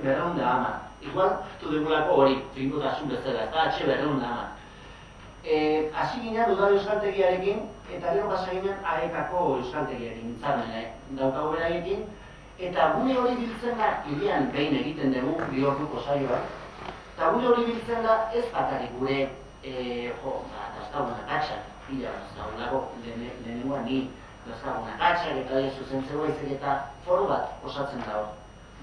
H210. Igual, dugulako hori, finkotasun bezala, ez da H210. Hasi ginen Udal Euskaltegiarekin, eta gero pasa ginen AEK-ko Euskaltegiarekin, daukagu beraiekin, eta gune hori biltzen da, hirian behin egiten dugu, 2 orduko saioa, eta gune hori biltzen da ez bakarrik gure, dazkaguna katxak, pila dazkagulako, lehenengoa ni dazkaguna katxak, eta zuzentzeko izek eta foru bat osatzen da hor.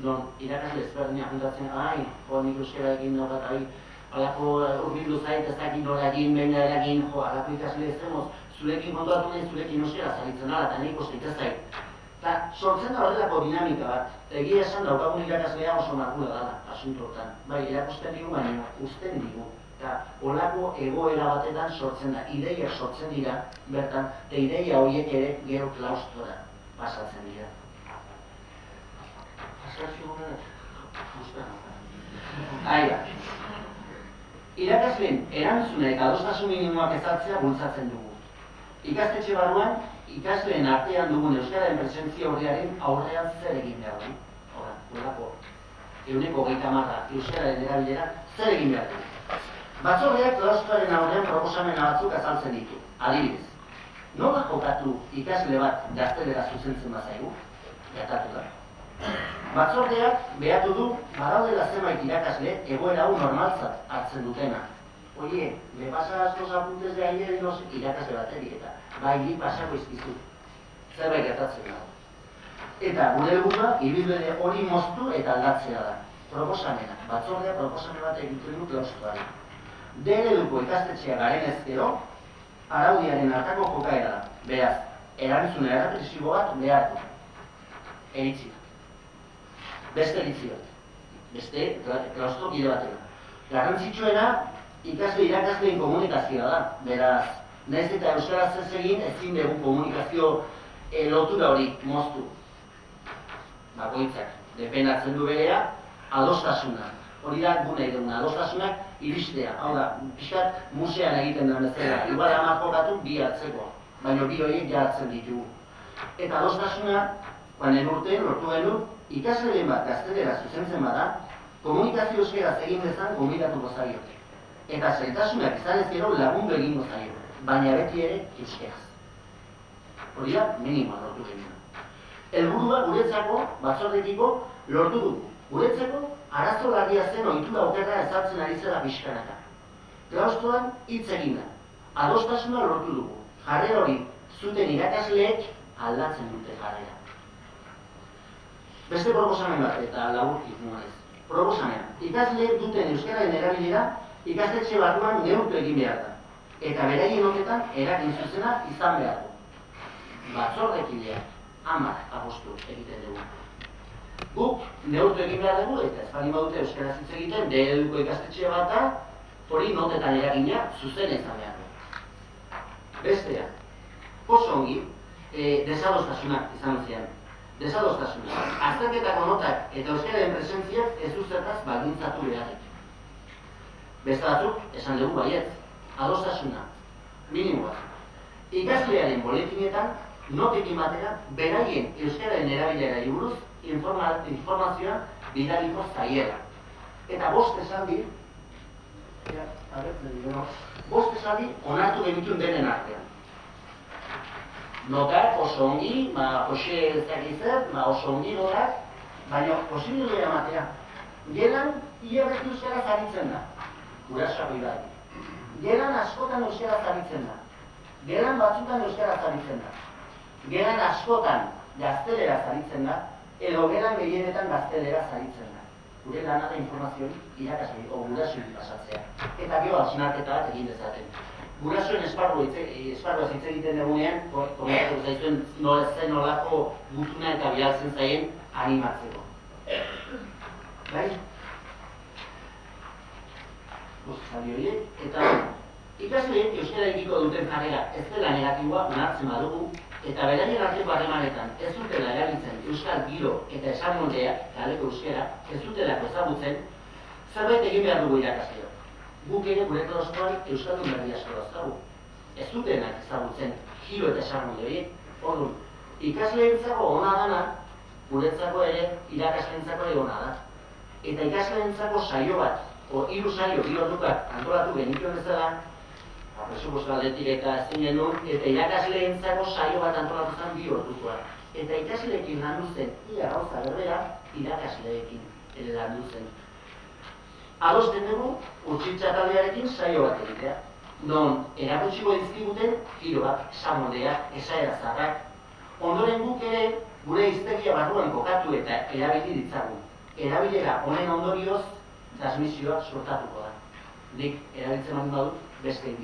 Non, irakasle ezberdinak juntatzen, nik euskara egin daukat, alako urbildu zait, ez dakit nola egin, behin eragin, alako ikasle ez zemoz, zurekin kontatu nahi, zurekin euskara zaritzen ala, eta nik uste itezait. Eta sortzen da horrelako dinamika bat, egia esan daukagun irakaslea oso markula dela, asunto hortan. Bai, erakusten digu, baina uzten digu. Eta holako egoera batetan sortzen da, ideiak sortzen dira, bertan, eta ideia horiek ere gero klaustora pasatzen dira. Pasatzen dira? Irakasleen erantzuna eta adostasun minimoak ezartzea bultzatzen dugu. Ikastetxe barruan, ikasleen artean dugun euskararen presentzia horrearen aurrean zer egin behar du. Hora, holako, 130 euskararen erabilera zer egin behar du. Batzordeak klausuraren aurrean proposamena batzuk azaltzen ditu. Adibidez, nola jokatu ikasle bat gaztelera zuzentzen bazaigu? Gertatu da. Batzordeak behatu du badaudela zenbait irakasle egoera hau normaltzat hartzen dutena. Oie, me pasa estos apuntes de ayer irakasle bateri eta bai pasako izkizu. Zerbait gertatzen dago. Eta gure helburua ibilbide hori moztu eta aldatzea da. Proposamena, batzordea proposamen bat egiten du klausurari. D-ereduko ikastetxea garen ezkero, araudiaren hartako jokaera da. Beraz, erantzuna errepresibo bat behar du. Eritzi. Beste eritzi bat. Beste klaustokide batera. Garrantzitsuena irakasleen komunikazioa da. Beraz, nahiz eta euskaraz ez egin ezin dugu komunikazio lotura hori moztu. Bakoitzak, dependatzen du berea, adostasuna. Hori da gu nahi duguna, adostasunak iristea. Hau da, pixkat musean egiten da bezala. Igual 10 jokatu, 2 hartzeko. Baina 2 horiek jartzen ditugu. Eta adostasuna, baina urtean lortu genuen, ikasleen bat gaztelera zuzentzen bada, komunikazio euskaraz egin dezan komunikatuko zaio. Eta zailtasunak izan ez gero lagundu egingo zaio, baina beti ere euskaraz. Hori da, minimoa lortu genuen. Helburua guretzako, batzordekiko, lortu dugu. Guretzako, arazo larria zen ohitura okerra ezartzen ari zela pixkanaka. Klaustroan hitz egin da. Adostasuna lortu dugu. Jarrera hori zuten irakasleek aldatzen dute jarrera. Beste proposamen bat eta laburtik nuanez. Proposamena, ikasleek duten euskararen erabilera ikastetxe barruan neurtu egin behar da. Eta beraien honetan eragin zuzena izan behar du. Batzordekideak 10 apostu egiten dugu. Guk neurtu egin behar dugu eta ez baldin badute euskaraz hitz egiten, D-ereduko ikastetxe bat da, hori notetan eragina zuzen izan behar du. Bestea, oso ongi, desadostasunak izan zian. Desadostasunak, azterketako notak eta euskararen presentziak ez du zertaz baldintzatu beharrik. Beste batzuk, esan dugu baietz, adostasuna, minimoa. Ikaslearen boletinetan, notekin batera, beraien euskararen erabilera buruz informazioa bidaliko zaiela. Eta 5 esaldi onartu genituen denen artean. Notak oso ongi, Jose ez dakiz zer, oso ongi notak, baina posibilea ematea. Gelan ia beti euskaraz aritzen da, gurasoak ibari. Gelan askotan euskaraz aritzen da. Gelan batzutan euskaraz aritzen da. Gelan askotan gazteleraz aritzen da, edo gelan gehienetan gazteleraz aritzen da. Gure lana da informazio irakasle o gurasoen pasatzea. Eta gero hausnarketa bat egin dezaten. Gurasoen esparruaz hitz egiten dugunean, komentatu zaizuen nolako gutuna eta bialtzen zaien animatzeko. Bai? Zaldi horiek, eta ikasleek euskararekiko duten jarrera ez dela negatiboa onartzen badugu, eta beraien arteko harremanetan ez dutela erabiltzen euskal giro eta esamoldeak, kaleko euskara, ez dutelako ezagutzen, zerbait egin behar dugu irakasleok. Guk ere gure klaustroan euskaldun berri asko dauzkagu. Ez dutenak ezagutzen giro eta esamolde horiek. Orduan, ikasleentzako ona dana, guretzako ere irakasleentzako ere ona da. eta ikasleentzako saio bat, o 3 saio, 2 orduak antolatu genituen bezala, presupuesto aldetik eta ezin genuen, eta irakasleentzako saio bat antolatu zen 2 ordukoa. Eta ikasleekin landu zen, ia gauza berbera, irakasleekin landu zen. Adosten dugu, Urtsitza taldearekin saio bat egitea. Non, erakutsiko dizkiguten giroak, esamoldeak, esaera zaharrak. Ondoren guk ere, gure hiztegia barruan kokatu eta erabili ditzagun. Erabilera honen ondorioz, transmisioa sortatuko da. Nik erabiltzen hori badut, beste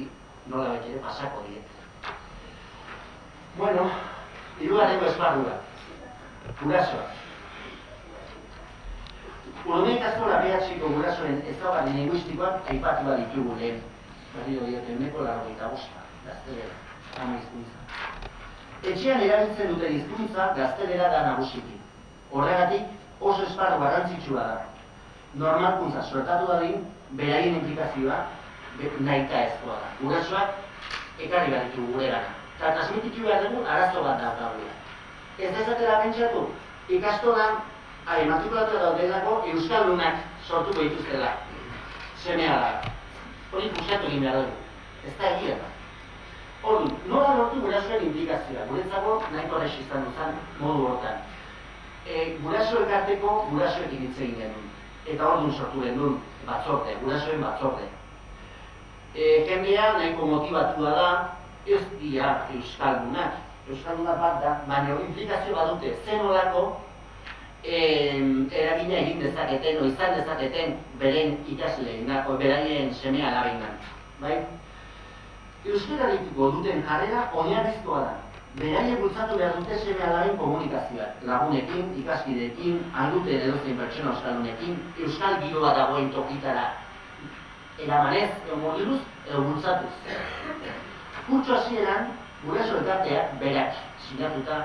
nola ere pasako diet. Bueno, hirugarrengo esparrua. Gurasoa. Urduña ikastola BHko gurasoen ezaugarri linguistikoak aipatu bat ditugu lehen. Berriro diote, 95%, gaztelera, ama hizkuntza. Etxean erabiltzen duten hizkuntza gaztelera da nagusiki. Horregatik oso esparru garrantzitsua da. Normalkuntza sortatu dadin, beraien implikazioa nahita ezkoa da. Gurasoak ekarri bat ditugu guregana. Eta transmititu behar dugu arazo bat daukagula. Ez dezatela pentsatu, ikastolan matrikulatu daudelako euskaldunak sortuko dituztela. Semea da. Hori pusatu egin behar dugu. Ez da egia da. Orduan, nola lortu gurasoen implikazioa? Guretzako nahiko arresi izan duzan modu hortan. Guraso elkarteko gurasoekin hitz egin genuen. Eta orduan sortu genuen batzorde, gurasoen batzorde. Jendea nahiko motibatua da, ez dira euskaldunak. Euskaldunak bat da, baina implikazio bat dute zenolako eragina egin dezaketen, o izan dezaketen beren ikasleen, beraien semea alabengan. Bai? Euskararekiko duten jarrera oinarrizkoa da. Beraiek bultzatu behar dute seme alaben komunikazioa. Lagunekin, ikaskideekin, handuten edozein pertsona euskaldunekin, euskal giroa dagoen tokitara eramanez, mugiruz, edo bultzatuz. Kurtso hasieran, guraso elkarteak berak sinatuta,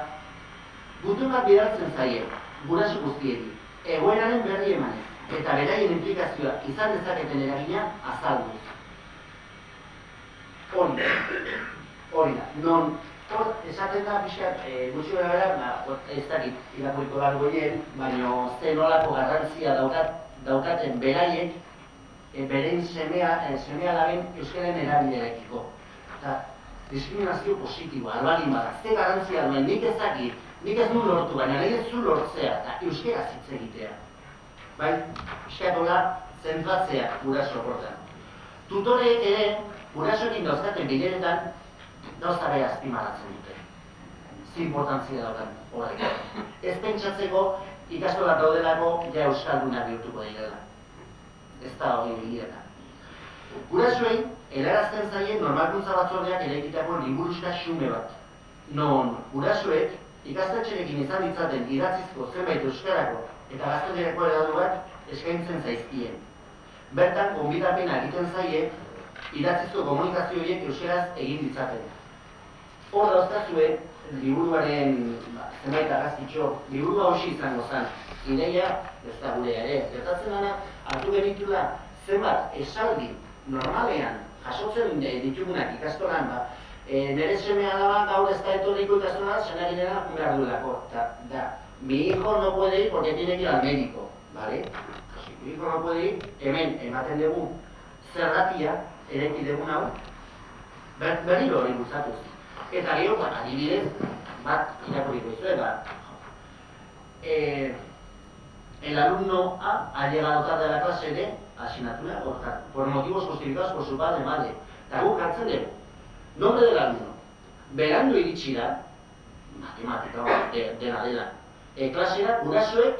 gutun bat bidaltzen zaie, guraso guztiedi, egoeraren berri emanez, eta beraien implikazioa izan dezaketen eragina azalduz. Hori da. Non, esaten da pixkat, gutxi gara, ez dakit irakuriko gara goien, baina zen nolako garrantzia daukaten beraiek, beren semea alaben euskaren erabilerekiko. Eta diskriminazio positiboa, albaldin bada, ze garrantzia duen, nik ez dakit, nik ez du lortu, baina nahi ez zu lortzea, eta euskaraz hitz egitea. Bai, pixkatola zentratzea guraso horretan. Tutoreek ere, gurasoekin dauzkaten bileretan, gauza bera azpimarratzen dute. Ze importantzia daukan horrekin. Ez pentsatzeko ikastolak daudelako ja euskaldunak bihurtuko direla. Ez da hori begirena. Gurasoei, helarazten zaien normalkuntza batzordeak eraikitako liburuska xume bat. Non gurasoek ikastetxerekin izan ditzaten idatzizko zenbait euskarako eta gaztelerako edaduak eskaintzen zaizkien. Bertan, gonbidapena egiten zaie idatzizko komunikazio horiek euskaraz egin ditzaten. Hor dauzkazue, liburuaren zenbait argazkitxo, liburua hoxi izango zen. Ideia, ez da gurea ere, gertatzen dena, hartu genitula zenbat esaldi normalean jasotzen ditugunak ikastolan, nire seme alaba gaur ez da etorriko ikastolan, senaginera behar duelako. Mi hijo no puede ir porque tiene que ir al médico, ¿vale? Mi hijo no puede ir, hemen ematen dugu zergatia, eraiki dugun hau, berriro hori bultzatuz. Eta gero, adibidez, bat irakurriko izue, el alumno A ha llegado tarde a la clase de asignatura por motivos justificados por su padre, madre. Eta guk hartzen dugu, nombre del alumno. Berandu iritsi da, matematika dena dela, klasera gurasoek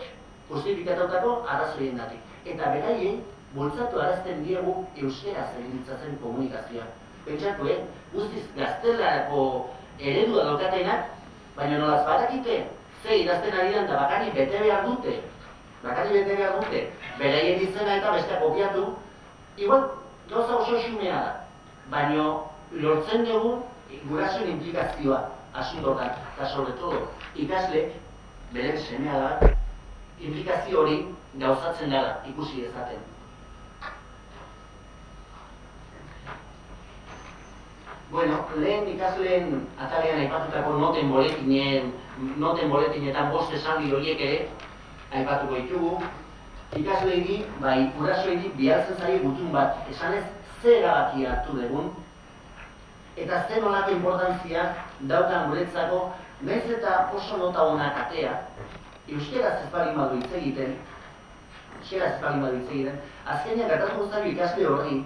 justifikatutako arrazoiengatik. Eta beraien bultzatu arazten diegu euskaraz egin ditzazen komunikazioa. Pentsatu, guztiz gaztelarako eredua daukatenak, baina nolaz badakite, ze idazten ari dan eta bakarrik bete behar dute, beraien izena eta bestea kopiatu, igual gauza oso xumea da, baina lortzen dugu gurasoen implikazioa asuntotan, eta sobre todo ikaslek, beren semea da, implikazio hori gauzatzen dela ikusi dezaten. Bueno, lehen ikasleen atalean aipatutako noten boletinetan 5 esaldi horiek ere aipatuko ditugu. ikasleegi, bai, gurasoegi bihartzen zaie gutun bat, esanez ze erabaki hartu dugun, eta zer nolako importantzia daukan guretzako, nahiz eta oso nota honak atea, euskaraz ez baldin badu hitz egiten, azkenean gertatuko zaio ikasle horri,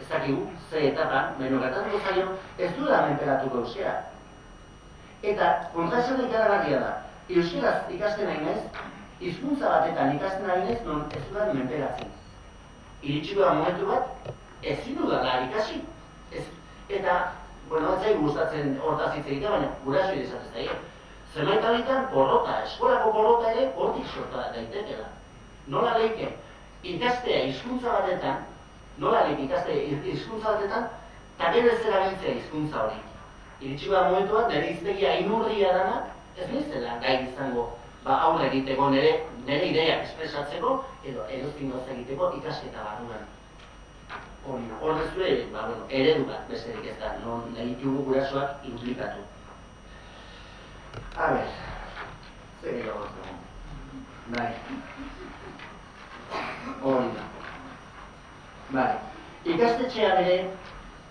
ez dakigu, ze etapan, baina gertatuko zaio, ez duela menperatuko euskara. Eta kontraesan ikaragarria da, euskaraz ikasten nahi naiz, hizkuntza batetan ikasten ari naiz, non ez duela menperatzen. Iritsiko da momentu bat, ezin dudala ikasi. Eta, bueno, ez zaigu gustatzen hortaz hitz egitea, baina gurasoei esatez daie. Zenbait alditan porrota, eskolako porrota ere hortik sorta daitekeela. Nola leike ikastea hizkuntza batetan, eta berez erabiltzea hizkuntza hori. Iritsiko da momentu bat, nire hiztegia inurria dana, ez nizela gai izango aurre egiteko, nire ideiak espresatzeko, edo edozkin goza egiteko ikasketa barruan. Hor dezue, eredu bat besterik ez da, non egitugu gurasoak implikatu. A ber, zer gehiago goztego. Bai. Hori da. Bai. Ikastetxean ere,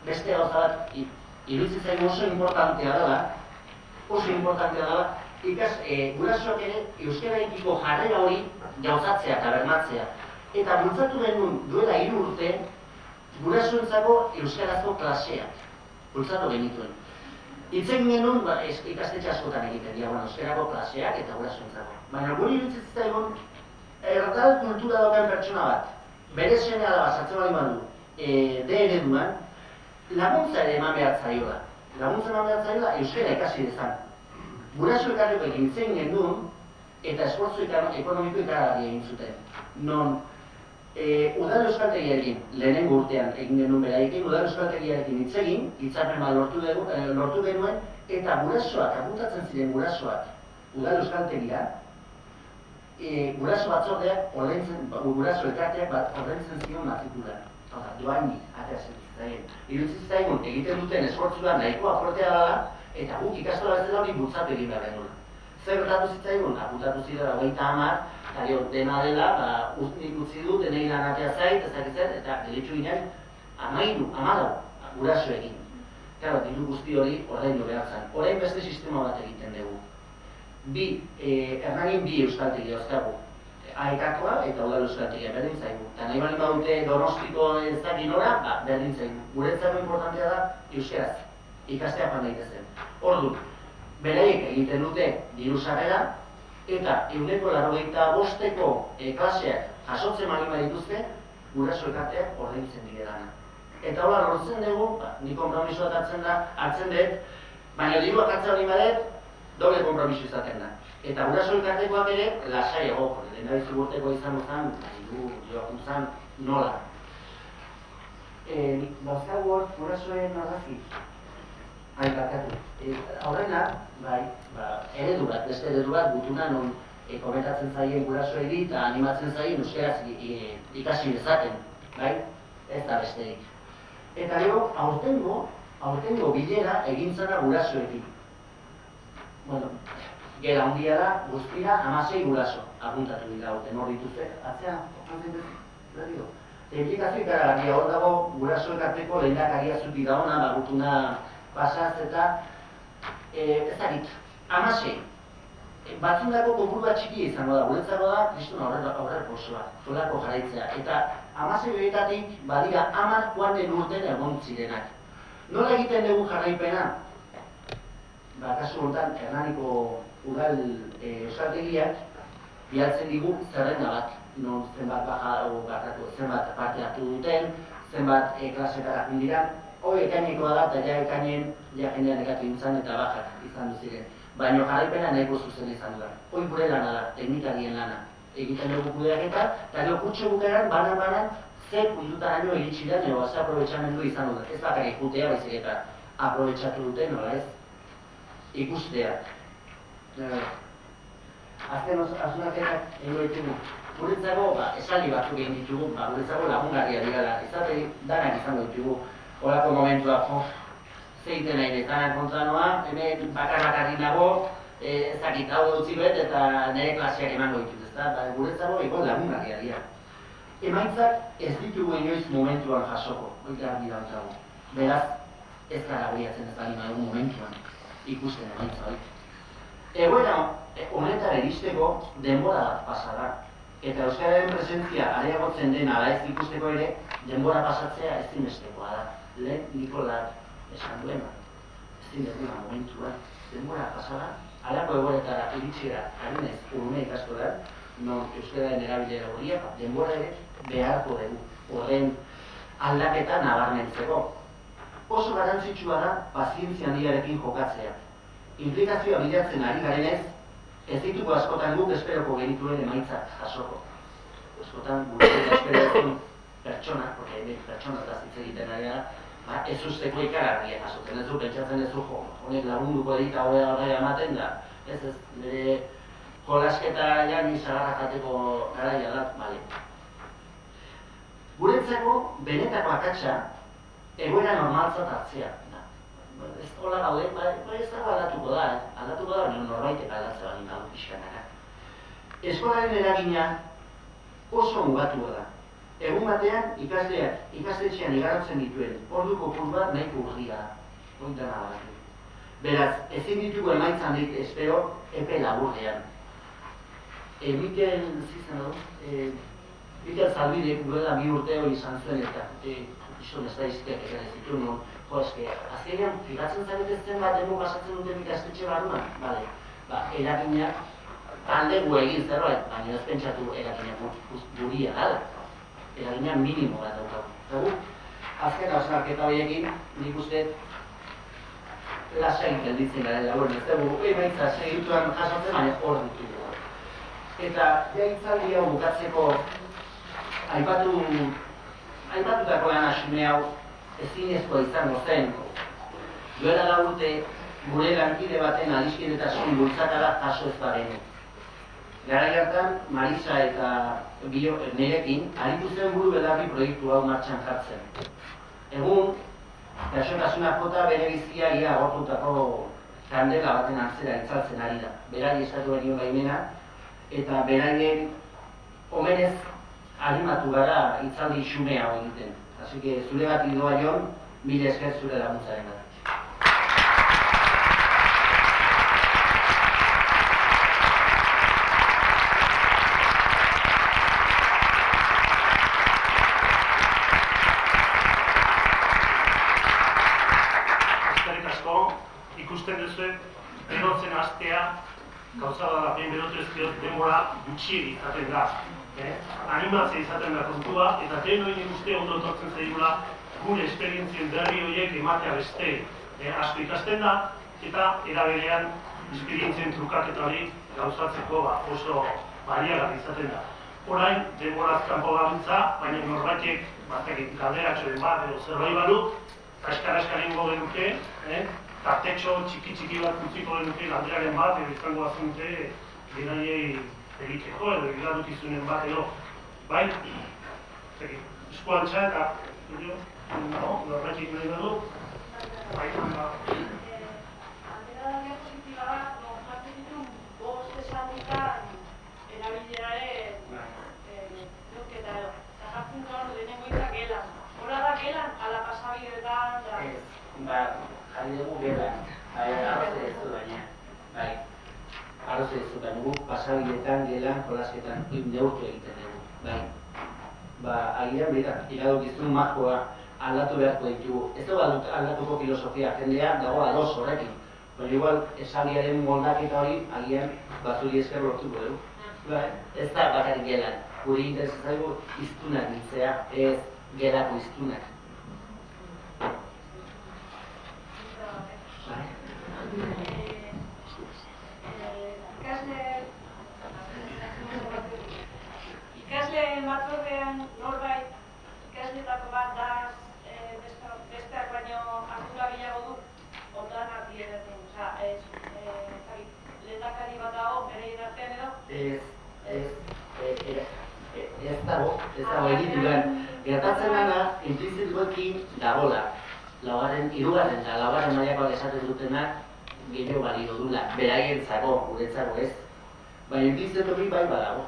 beste gauza bat, iruditzen zaigu oso importantea dela, gurasoak ere euskararekiko jarrera hori gauzatzea eta bermatzea. Eta bultzatu genuen duela 3 urte, gurasoentzako euskarazko klaseak bultzatu genituen. Hitz egin genuen ikastetxe askotan egiten dira, euskarako klaseak eta gurasoentzako. Baina guri iruditzen zitzaigun, erdal kultura daukan pertsona bat, bere seme alaba sartzen baldin badu, de ereduan, laguntza ere eman behar zaiola. Laguntza eman behar zaiola euskara ikasi dezan. Guraso ekarrikoekin hitz egin genuen, eta esfortzu ekonomiko ikaragarria egin zuten. Non, udal euskaltegiarekin, lehenengo urtean egin genuen beraiekin, udal euskaltegiarekin hitz egin, hitzarmen bat lortu genuen, eta gurasoak, apuntatzen ziren gurasoak, udal euskaltegia, guraso batzordeak, guraso elkarteak ordaintzen zion matrikula. Doainik, ateratzen zitzaien. Iruditzen zitzaigun, egiten duten esfortzua nahikoa fortea dela, eta guk ikastola bezala hori bultzatu egin behar genuen. Zer gertatu zitzaigun, apuntatu zidara 30, eta dena dela, nik utzi du, denei lanatea zait, eta gelitxu ginen, 14 gurasoekin. Claro, diru guzti hori ordaindu behar zen. Orain beste sistema bat egiten dugu. Hernanin 2 euskaltegi dauzkagu. Aekakoa eta udal euskaltegia berdin zaigu. Eta nahi baldin badute Donostiko ez dakin ora, berdin zaigu. Guretzako importantea da euskaraz, ikastea joan daitezen. Ordu, beraiek egiten dute diru sarrera, eta 185ko klaseak jasotzen baldin badituzte, guraso elkarteak ordaintzen direlana. Eta hola lortzen dugu, ni konpromisoa hartzen dut, baina diruak hartzen baldin badet, doble konpromiso izaten da. Eta guraso elkartekoak ere, lasai egoko, lehendabizu urteko izango zen, diru joakun zen, nola. Dauzkagu hor, gurasoen arrazi, barkatu. Horrena, eredu bat, beste eredu bat, gutuna non komentatzen zaien gurasoegi eta animatzen zaien euskaraz ikasi dezaten, bai? Ez da besterik. Eta gero, aurtengo bilera egintzara gurasoekin. Bueno, gera handia da, guztira 16 guraso apuntatu dira aurten, hor dituzte, atzean, implikazio ikaragarria hor dago guraso elkarteko lehendakaria zutik da ona, gutuna pasaz eta ez dakit, 16. Batzundako kopuru bat txikia izango da, guretzako da, kristuna aurrerposoa, zolako jarraitzea. Eta 16 horietatik badira 10 joan den urten egon zirenak. Nola egiten dugu jarraipena? Kasu honetan, Hernaniko udal euskaltegiak bialtzen digu zerrenda bat, non zenbat zenbat parte hartu duten, zenbat klasetara jundiran, hori ekainekoa da eta ja ekainen jendean ekatu intzan eta bajak izan duziren. Baina jarraipena nahiko zuzen izan da. Hoi gure lana da, teknikarien lana. Egiten dugu kudeaketa, eta gero kutxe bukaeran, banan, ze puntutaraino iritsi da, edo ze aprobetxamendu izan dut. Ez bakarrik jutea, baizik eta aprobetxatu duten, nola ez? Ikustea. Azken asunaketak ego ditugu. Guretzako, esaldi batzuk egin ditugu, guretzako lagungarria digala. Izate danak izango ditugu. Horako momentua, zeiten nahi dezanak kontra hemen bakar-bakarri nago, ezakit hau dutzi bet eta nire klaseak emango ditut, guretzako igual lagungarria dira. Emaitzak ez ditugu inoiz momentuan jasoko, hori garbi daukagu. Beraz, ez gara abiatzen ez bali madugu momentuan ikusten emaitza hori. Egoera honetara iristeko denbora bat pasa da. Eta euskararen presentzia areagotzen den ala ez ikusteko ere, denbora pasatzea ezinbestekoa da. Lehen Nikolak esan duena, ezinbestekoa momentua, denbora pasada, halako egoretara iritsera harinez urme ikastoran, non euskararen erabilera horia, denbora ere beharko dugu, horren aldaketa nabarmentzeko. Oso garrantzitsua da pazientzia handiarekin jokatzea. Implikazioa bilatzen ari garenez, ez ditugu askotan guk esperoko genituen emaitzak jasoko. Askotan gure espero ezin pertsona, porque hemen pertsona eta hitz egiten ari gara, ez usteko ikaragarria jasotzen, ez du pentsatzen ez du jo, honek lagunduko dit hobea ematen da, ez nire jolasketa jani sagarra jateko garaia da, bale. Guretzako benetako akatsa egoera normaltzat hartzea. Ez hola gaude, ez dago aldatuko da, norbaitek aldatzea bali gaude pixkanaka. Eskolaren eragina oso mugatua da. Egun batean ikasleak ikastetxean igarotzen dituen ordu kopuru bat nahiko urria da. Hori da nabaratu. Beraz, ezin ditugu emaitzan dit espero epe laburrean. Mikel Zalbidek duela 2 urte hori izan zuen eta izan estadistikak egan ez ditu non. Azkenean, figatzen zaretezen bat demo pasatzen duten ikastetxe barruan, eraginak taldegu egin zerbait, baina ez pentsatu eraginak guria gala. Eraginak minimo bat daukagu. Azken hausnarketa horiekin, nik uste lasai gelditzen gara laguren, ez dugu emaitza segituan jasotzen, baina hor ditugu. Eta hitzaldi hau bukatzeko aipatutako lan asume hau ezinezkoa izango zen. Duela 4 urte gure lankide baten adiskidetasun bultzakara jaso ez bagenu. Garai hartan, Marisa eta nirekin aritu zen buru belarri proiektu hau martxan jartzen. Egun, gaixotasuna jota bere bizia ia agortutako kandela baten antzera itzaltzen ari da. Berari eskatu genion baimena eta beraien omenez animatu gara hitzaldi xume hau egiten. Así que zure gati doa Jon, mila esker zure laguntzaren gara. Eskerrik asko, ikusten duzu, berotzen hastea, gauza da behin berotu ezkero denbora gutxi izaten da. Animatzea izaten da kontua, eta den hori uste ondo etortzen zaigula gure esperientzien berri horiek ematea beste asko ikasten da, eta eraberean esperientzien trukaketa hori gauzatzeko oso baliagarri izaten da. Orain, denboraz kanpo gabiltza, baina norbaitek galderatxoren bat edo zerbait badu, kaskar egingo genuke, tartetxo txiki bat utziko genuke galderaren bat, edo izango bazenute beraiei egiteko edo egiladukizunen bat edo, bai, eskuantza eta, norbaitek nahi badu, bai, Atera da diapositiba bat, jartzen dituen 5 esalditan erabileraren neurketa edo. Eta jartzen duen lehenengo hitza gelan. Hora da gelan, ala pasabideetan da? Jarri dugu gelan, arroze ez du baina, bai. Arroze ez du baina, guk pasabideetan, gelan, jolasketan neurtu egiten dugu, bai. Agian bera, iradokizun majoa aldatu beharko ditugu. Ez dugu aldatuko filosofia, jendea dago ados horrekin. Baina igual, esaldiaren moldaketa hori, agian, zuri esker lortuko dugu. Ez da bakarrik gelan, guri interesazaigu iztunak nintzea, ez gelako iztunak. Ikasleen batzordean norbait ikasleetako bat da besteak baino ardura gehiago du ondan ardienetan. Lehendakari bat dago bereien artean edo? Ez dago egituran. Gertatzen dena, inplizituekin dagoela. Hirugarren eta laugarren mailakoak esaten dutenak gehiago balio dula. Beraientzako, guretzako ez. Baina inplizituekin bai badago.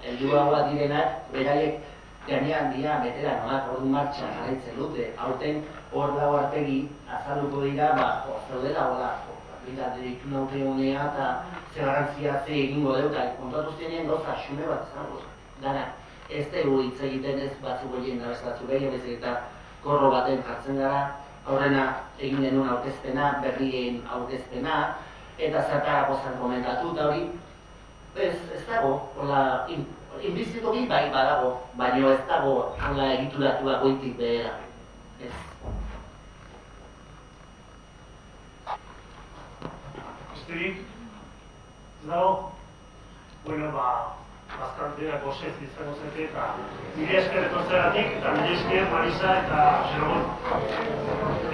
helduagoak direnak, beraiek gainean dira beteranoak, ordu martxan jarraitzen dute. Aurten hor lau artegi azalduko dira, zaudela hola, bila deritu naute honea eta ze garantzia ze egingo dut, eta kontatu zenean gauza xume bat zango. Dana, ez dugu hitz egiten ez batzuk horien da bezatzu gehiago, ez eta korro baten jartzen gara, aurrena egin denun aurkezpena, berrien aurkezpena, eta zertarako zen komentatu, eta hori, ez dago, hola, inbizitoki bai badago, baina ez dago hola egituratua goitik behera. Ez. Besterik? Ez dago? Bueno, bazkanteak gozez izango zete eta nire esker etortzeratik eta nire esker Marisa eta Xerogon.